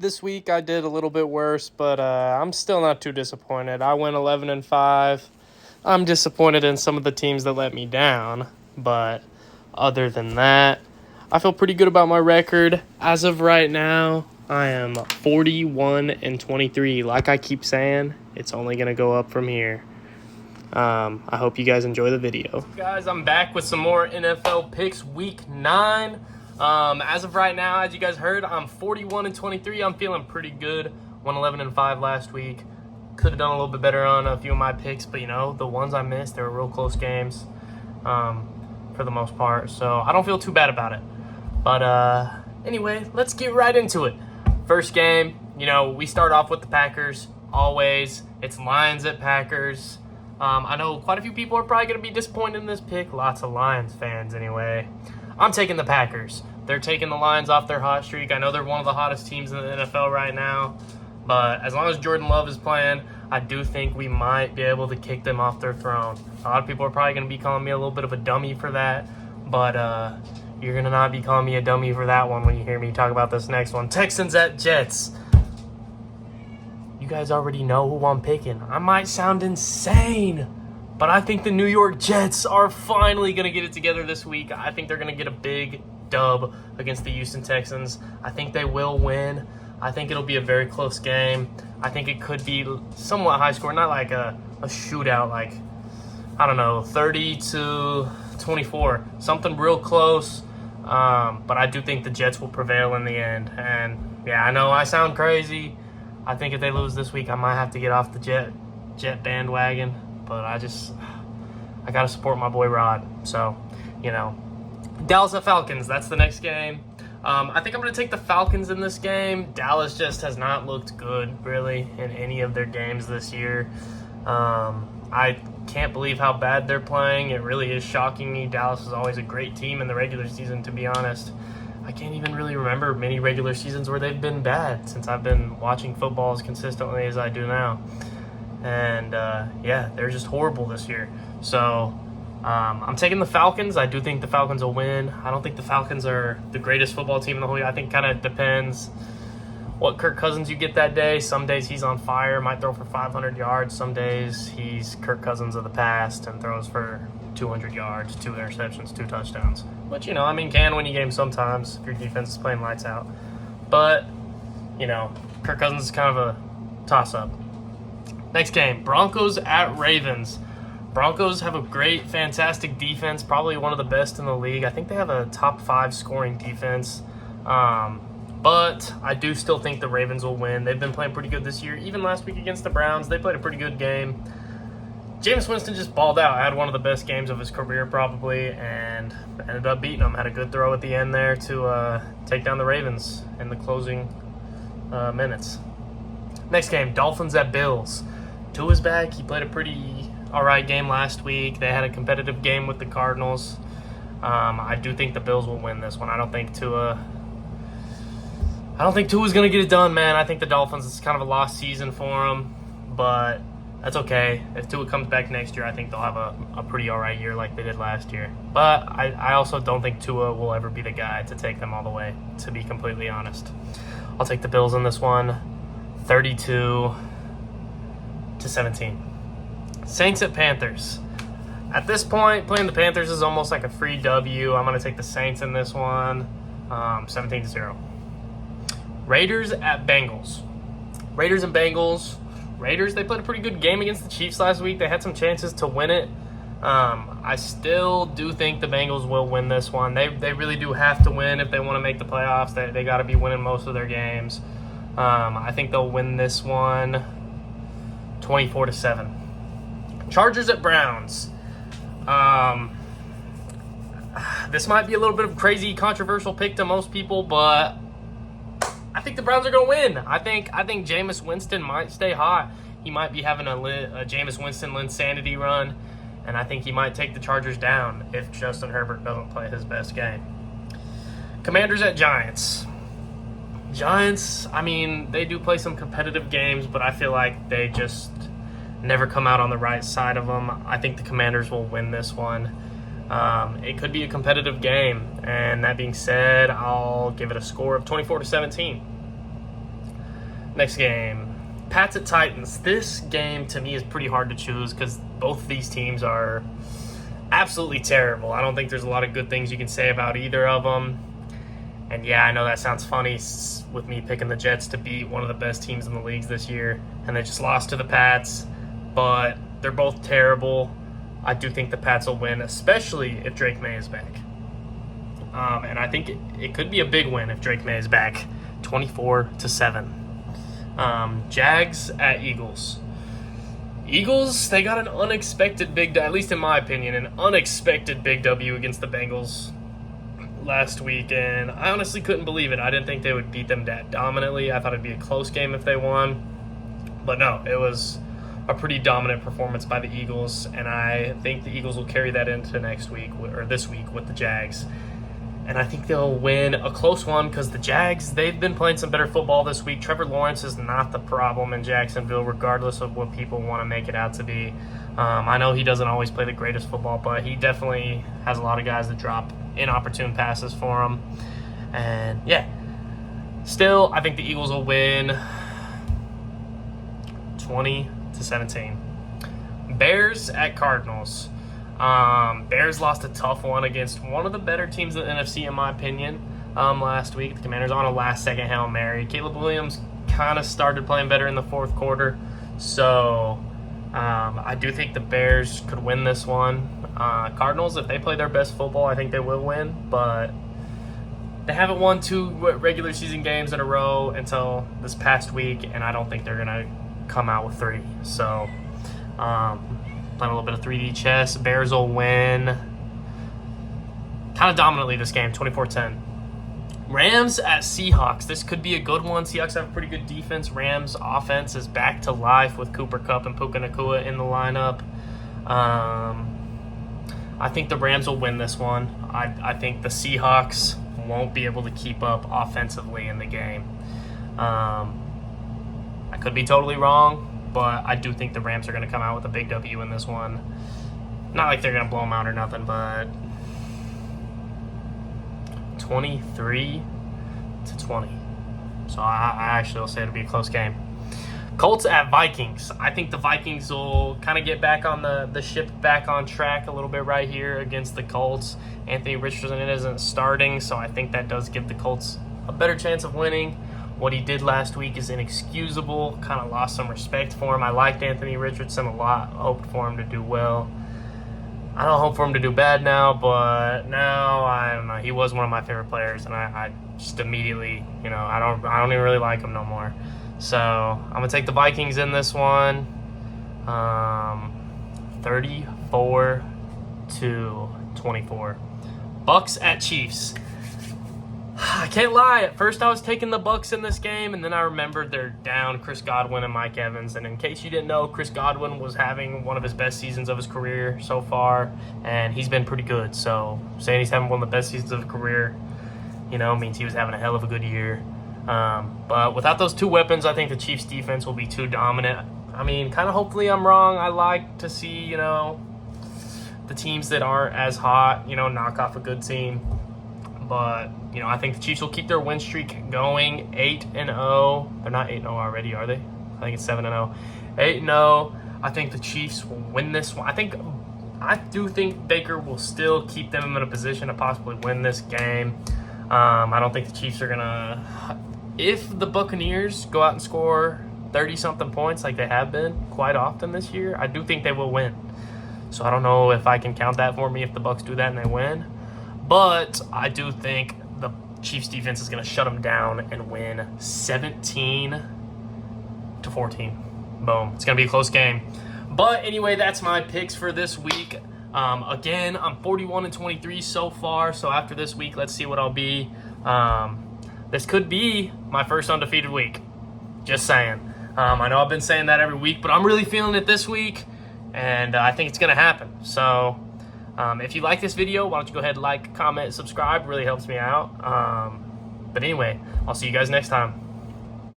this week I did a little bit worse, but I'm still not too disappointed. I went 11-5. I'm disappointed in some of the teams that let me down, but other than that, I feel pretty good about my record. As of right now, I am 41-23. Like I keep saying, it's only going to go up from here. I hope you guys enjoy the video. Guys, I'm back with some more NFL picks week 9. As of right now, as you guys heard, I'm 41-23. I'm feeling pretty good. Won 11-5 last week. Could have done a little bit better on a few of my picks, but the ones I missed, they were real close games for the most part. So I don't feel too bad about it. But anyway, let's get right into it. First game, we start off with the Packers. Always. It's Lions at Packers. I know quite a few people are probably going to be disappointed in this pick. Lots of Lions fans anyway. I'm taking the Packers. They're taking the Lions off their hot streak. I know they're one of the hottest teams in the NFL right now. But as long as Jordan Love is playing, I do think we might be able to kick them off their throne. A lot of people are probably going to be calling me a little bit of a dummy for that. But you're going to not be calling me a dummy for that one when you hear me talk about this next one. Texans at Jets. You guys already know who I'm picking. I might sound insane, but I think the New York Jets are finally going to get it together this week. I think they're going to get a big dub against the Houston Texans. I think they will win. I think it'll be a very close game. I think it could be somewhat high score, not like a shootout, like, 30-24, something real close. But I do think the Jets will prevail in the end. And yeah, I know I sound crazy. I think if they lose this week, I might have to get off the Jet bandwagon. But I got to support my boy Rod. So, Dallas at Falcons, that's the next game. I think I'm going to take the Falcons in this game. Dallas just has not looked good, really, in any of their games this year. I can't believe how bad they're playing. It really is shocking me. Dallas is always a great team in the regular season, to be honest. I can't even really remember many regular seasons where they've been bad since I've been watching football as consistently as I do now. And, they're just horrible this year. So, I'm taking the Falcons. I do think the Falcons will win. I don't think the Falcons are the greatest football team in the whole year. I think kind of depends what Kirk Cousins you get that day. Some days he's on fire, might throw for 500 yards. Some days he's Kirk Cousins of the past and throws for 200 yards, 2 interceptions, 2 touchdowns. Which, can win you games sometimes if your defense is playing lights out. But, Kirk Cousins is kind of a toss-up. Next game, Broncos at Ravens. Broncos have a great, fantastic defense, probably one of the best in the league. I think they have a top 5 scoring defense. But I do still think the Ravens will win. They've been playing pretty good this year. Even last week against the Browns, they played a pretty good game. Jameis Winston just balled out. Had one of the best games of his career probably, and ended up beating them. Had a good throw at the end there to take down the Ravens in the closing minutes. Next game, Dolphins at Bills. Tua's back. He played a pretty all right game last week. They had a competitive game with the Cardinals. I do think the Bills will win this one. I don't think Tua's going to get it done, man. I think the Dolphins, is kind of a lost season for them, but that's okay. If Tua comes back next year, I think they'll have a pretty all right year like they did last year. But I also don't think Tua will ever be the guy to take them all the way, to be completely honest. I'll take the Bills in this one, 32-17. Saints at Panthers. At this point, playing the Panthers is almost like a free W. I'm going to take the Saints in this one, 17-0. Raiders at Bengals. Raiders and Bengals. Raiders, they played a pretty good game against the Chiefs last week. They had some chances to win it. I still do think the Bengals will win this one. They really do have to win if they want to make the playoffs. They got to be winning most of their games. I think they'll win this one 24-7. Chargers at Browns. This might be a little bit of a crazy, controversial pick to most people, but I think the Browns are going to win. I think Jameis Winston might stay hot. He might be having a Jameis Winston insanity run, and I think he might take the Chargers down if Justin Herbert doesn't play his best game. Commanders at Giants. Giants, they do play some competitive games, but I feel like they just never come out on the right side of them. I think the Commanders will win this one. It could be a competitive game, and that being said, I'll give it a score of 24-17. Next game, Pats at Titans. This game to me is pretty hard to choose because both of these teams are absolutely terrible. I don't think there's a lot of good things you can say about either of them. And yeah, I know that sounds funny with me picking the Jets to beat one of the best teams in the leagues this year, and they just lost to the Pats. But they're both terrible. I do think the Pats will win, especially if Drake May is back. And I think it could be a big win if Drake May is back, 24-7. Jags at Eagles. Eagles, they got an unexpected at least in my opinion, an unexpected big W against the Bengals last week, and I honestly couldn't believe it. I didn't think they would beat them that dominantly. I thought it'd be a close game if they won, but no, it was a pretty dominant performance by the Eagles, and I think the Eagles will carry that into next week, or this week, with the Jags. And I think they'll win a close one because the Jags, they've been playing some better football this week. Trevor Lawrence is not the problem in Jacksonville, regardless of what people want to make it out to be. I know he doesn't always play the greatest football, but he definitely has a lot of guys that drop inopportune passes for him. And yeah, still, I think the Eagles will win 20-17. Bears at Cardinals. Bears lost a tough one against one of the better teams in the NFC, in my opinion, last week. The Commanders on a last-second Hail Mary. Caleb Williams kind of started playing better in the fourth quarter. So I do think the Bears could win this one. Cardinals, if they play their best football, I think they will win. But they haven't won 2 regular season games in a row until this past week, and I don't think they're going to come out with 3. So playing a little bit of 3D chess. Bears will win kind of dominantly this game, 24-10. Rams at Seahawks. This could be a good one. Seahawks have a pretty good defense. Rams offense is back to life with Cooper Kupp and Puka Nacua in the lineup. I think the Rams will win this one. I think the Seahawks won't be able to keep up offensively in the game. I could be totally wrong, but I do think the Rams are going to come out with a big W in this one. Not like they're going to blow them out or nothing, but 23-20. So I actually will say it'll be a close game. Colts at Vikings. I think the Vikings will kind of get back on the ship back on track a little bit right here against the Colts. Anthony Richardson isn't starting, so I think that does give the Colts a better chance of winning. What he did last week is inexcusable. Kind of lost some respect for him. I liked Anthony Richardson a lot. Hoped for him to do well. I don't hope for him to do bad now, but now I don't know. He was one of my favorite players, and I just immediately, I don't even really like him no more. So I'm gonna take the Vikings in this one. 34-24. Bucks at Chiefs. I can't lie. At first I was taking the Bucks in this game, and then I remembered they're down Chris Godwin and Mike Evans. And in case you didn't know, Chris Godwin was having one of his best seasons of his career so far, and he's been pretty good. So saying he's having one of the best seasons of his career, means he was having a hell of a good year. But without those 2 weapons, I think the Chiefs' defense will be too dominant. I mean, kind of hopefully I'm wrong. I like to see, the teams that aren't as hot, knock off a good team. But, I think the Chiefs will keep their win streak going, 8-0. They're not 8-0 already, are they? I think it's 7-0. 8-0. I think the Chiefs will win this one. I do think Baker will still keep them in a position to possibly win this game. I don't think the Chiefs are going to... If the Buccaneers go out and score 30-something points like they have been quite often this year, I do think they will win. So I don't know if I can count that for me if the Bucs do that and they win. But I do think the Chiefs defense is going to shut them down and win 17-14. Boom. It's going to be a close game. But anyway, that's my picks for this week. Again, I'm 41-23 so far. So after this week, let's see what I'll be. This could be my first undefeated week. Just saying. I know I've been saying that every week, but I'm really feeling it this week. And I think it's going to happen. So... if you like this video, why don't you go ahead and like, comment, subscribe. It really helps me out. But anyway, I'll see you guys next time.